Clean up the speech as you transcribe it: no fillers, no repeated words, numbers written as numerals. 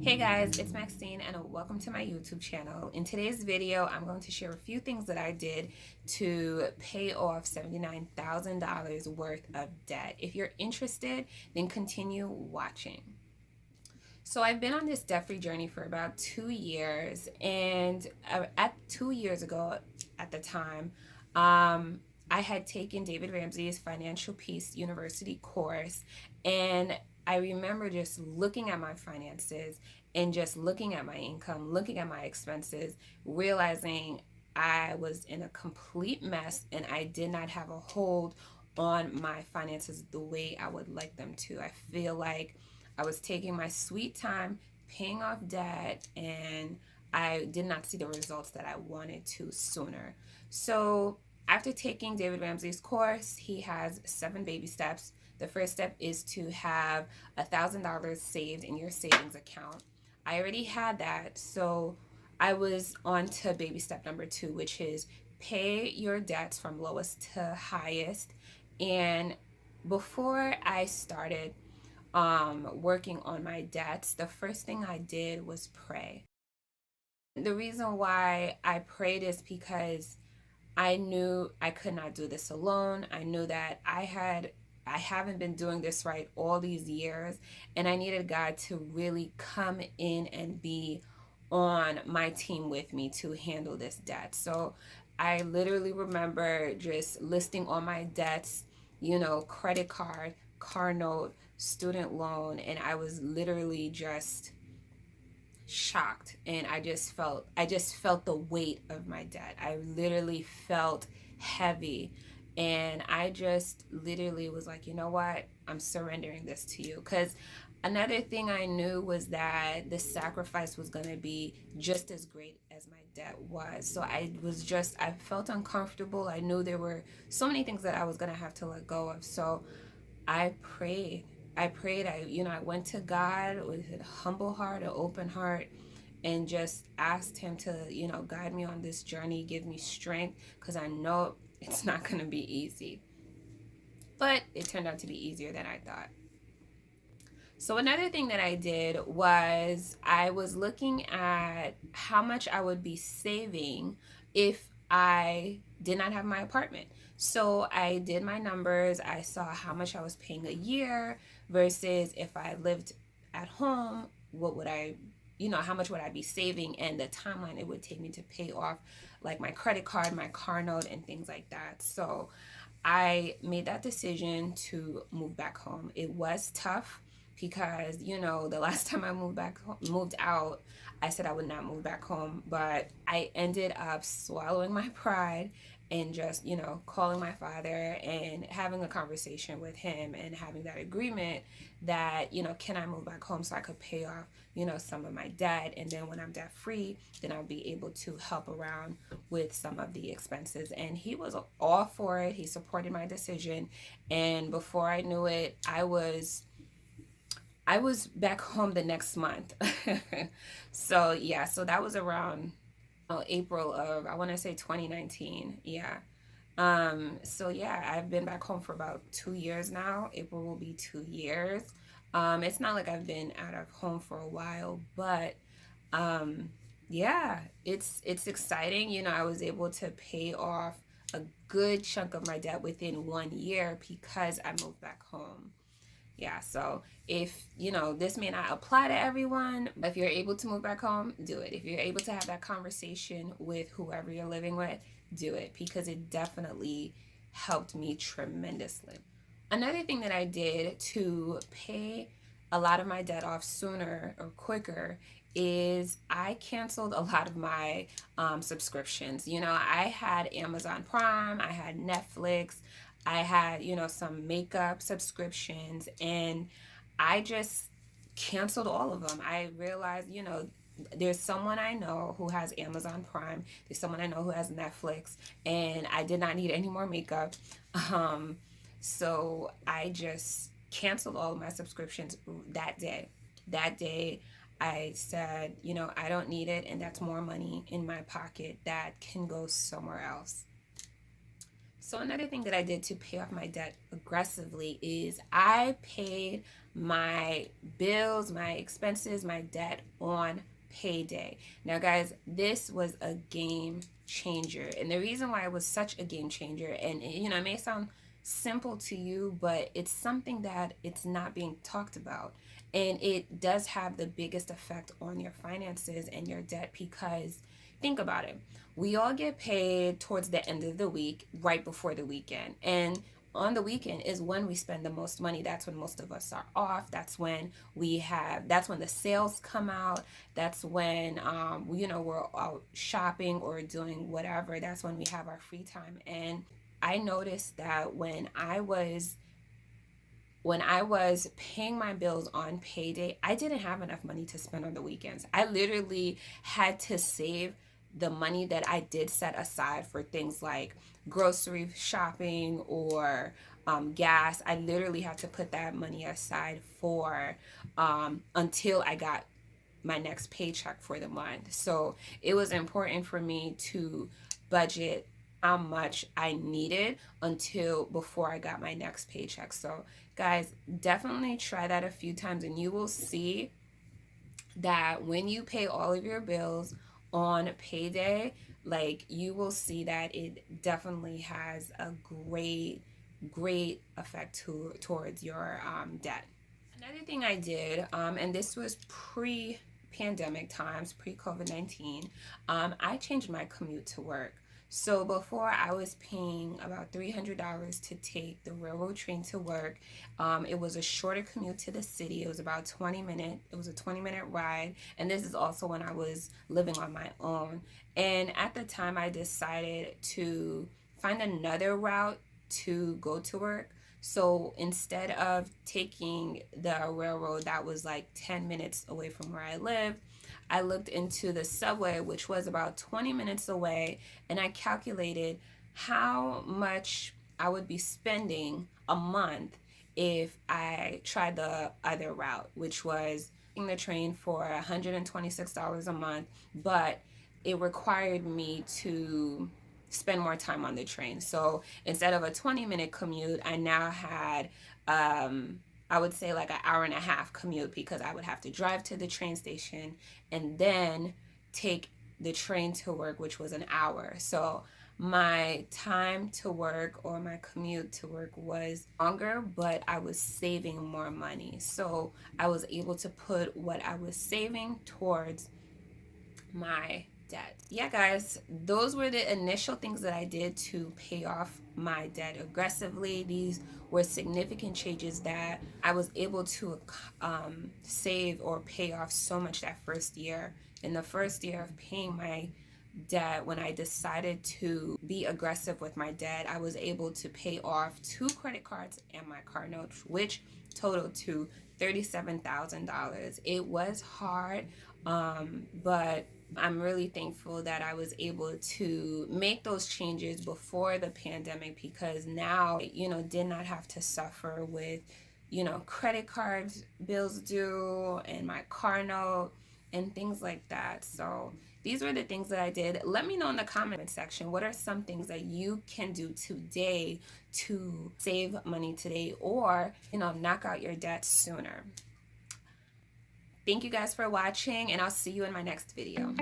Hey guys, it's Maxine and welcome to my YouTube channel. In today's video, I'm going to share a few things that I did to pay off $79,000 worth of debt. If you're interested, then continue watching. So I've been on this debt-free journey for about 2 years, and at 2 years ago, at the time, I had taken David Ramsey's Financial Peace University course, and I remember just looking at my finances and just looking at my income, looking at my expenses, realizing I was in a complete mess and I did not have a hold on my finances the way I would like them to. I feel like I was taking my sweet time paying off debt, and I did not see the results that I wanted to sooner. So, after taking David Ramsey's course, he has 7 baby steps. The first step is to have $1,000 saved in your savings account. I already had that, so I was on to baby step number 2, which is pay your debts from lowest to highest. And before I started working on my debts, the first thing I did was pray. The reason why I prayed is because I knew I could not do this alone. I knew that I haven't been doing this right all these years, and I needed God to really come in and be on my team with me to handle this debt. So I literally remember just listing all my debts, credit card, car note, student loan, and I was literally just shocked, and I just felt the weight of my debt. I literally felt heavy, and I just literally was like, you know what, I'm surrendering this to you. Because another thing I knew was that the sacrifice was going to be just as great as my debt was. So I felt uncomfortable. I knew there were so many things that I was going to have to let go of. So I prayed. I went to God with a humble heart, an open heart, and just asked Him to, guide me on this journey, give me strength, because I know it's not going to be easy. But it turned out to be easier than I thought. So, another thing that I did was I was looking at how much I would be saving if I did not have my apartment. So, I did my numbers. I saw how much I was paying a year versus if I lived at home, what would I, how much would I be saving, and the timeline it would take me to pay off like my credit card, my car note, and things like that. So, I made that decision to move back home. It was tough because the last time I moved out, I said I would not move back home, but I ended up swallowing my pride and just calling my father and having a conversation with him and having that agreement that can I move back home so I could pay off some of my debt, and then when I'm debt free, then I'll be able to help around with some of the expenses. And he was all for it. He supported my decision, and before I knew it, I was back home the next month. So yeah, so that was around April of, I want to say, 2019. Yeah. So yeah, I've been back home for about 2 years now. April will be 2 years. It's not like I've been out of home for a while, but um, yeah, it's exciting. I was able to pay off a good chunk of my debt within 1 year because I moved back home. Yeah, so if this may not apply to everyone, but if you're able to move back home, do it. If you're able to have that conversation with whoever you're living with, do it, because it definitely helped me tremendously. Another thing that I did to pay a lot of my debt off sooner or quicker is I canceled a lot of my subscriptions. I had Amazon Prime, I had Netflix, I had, some makeup subscriptions, and I just canceled all of them. I realized, there's someone I know who has Amazon Prime, there's someone I know who has Netflix, and I did not need any more makeup. Um, so I just canceled all of my subscriptions that day. That day, I said, I don't need it, and that's more money in my pocket that can go somewhere else. So another thing that I did to pay off my debt aggressively is I paid my bills, my expenses, my debt on payday. Now guys, this was a game changer. And the reason why it was such a game changer, and it may sound simple to you, but it's something that it's not being talked about. And it does have the biggest effect on your finances and your debt, because think about it. We all get paid towards the end of the week, right before the weekend. And on the weekend is when we spend the most money. That's when most of us are off. That's when that's when the sales come out. That's when we're out shopping or doing whatever. That's when we have our free time. And I noticed that when I was paying my bills on payday, I didn't have enough money to spend on the weekends. I literally had to save the money that I did set aside for things like grocery shopping or gas. I literally had to put that money aside for until I got my next paycheck for the month. So it was important for me to budget how much I needed until before I got my next paycheck. So guys, definitely try that a few times, and you will see that when you pay all of your bills on payday, like, you will see that it definitely has a great effect towards your debt. Another thing I did, and this was pre-pandemic times, pre-COVID-19, I changed my commute to work. So before, I was paying about $300 to take the railroad train to work. It was a shorter commute to the city. It was about 20 minutes. It was a 20-minute ride. And this is also when I was living on my own. And at the time, I decided to find another route to go to work. So instead of taking the railroad that was like 10 minutes away from where I lived, I looked into the subway, which was about 20 minutes away, and I calculated how much I would be spending a month if I tried the other route, which was taking the train for $126 a month, but it required me to spend more time on the train. So instead of a 20-minute commute, I now had I would say like an hour and a half commute, because I would have to drive to the train station and then take the train to work, which was an hour. So my time to work, or my commute to work, was longer, but I was saving more money. So I was able to put what I was saving towards my debt. Yeah, guys, those were the initial things that I did to pay off my debt aggressively. These were significant changes that I was able to save or pay off so much that first year. In the first year of paying my debt, when I decided to be aggressive with my debt, I was able to pay off 2 credit cards and my car note, which totaled to $37,000. It was hard, but I'm really thankful that I was able to make those changes before the pandemic, because now, did not have to suffer with, credit cards bills due and my car note and things like that. So these were the things that I did. Let me know in the comment section, what are some things that you can do today to save money today, or, knock out your debt sooner. Thank you guys for watching, and I'll see you in my next video.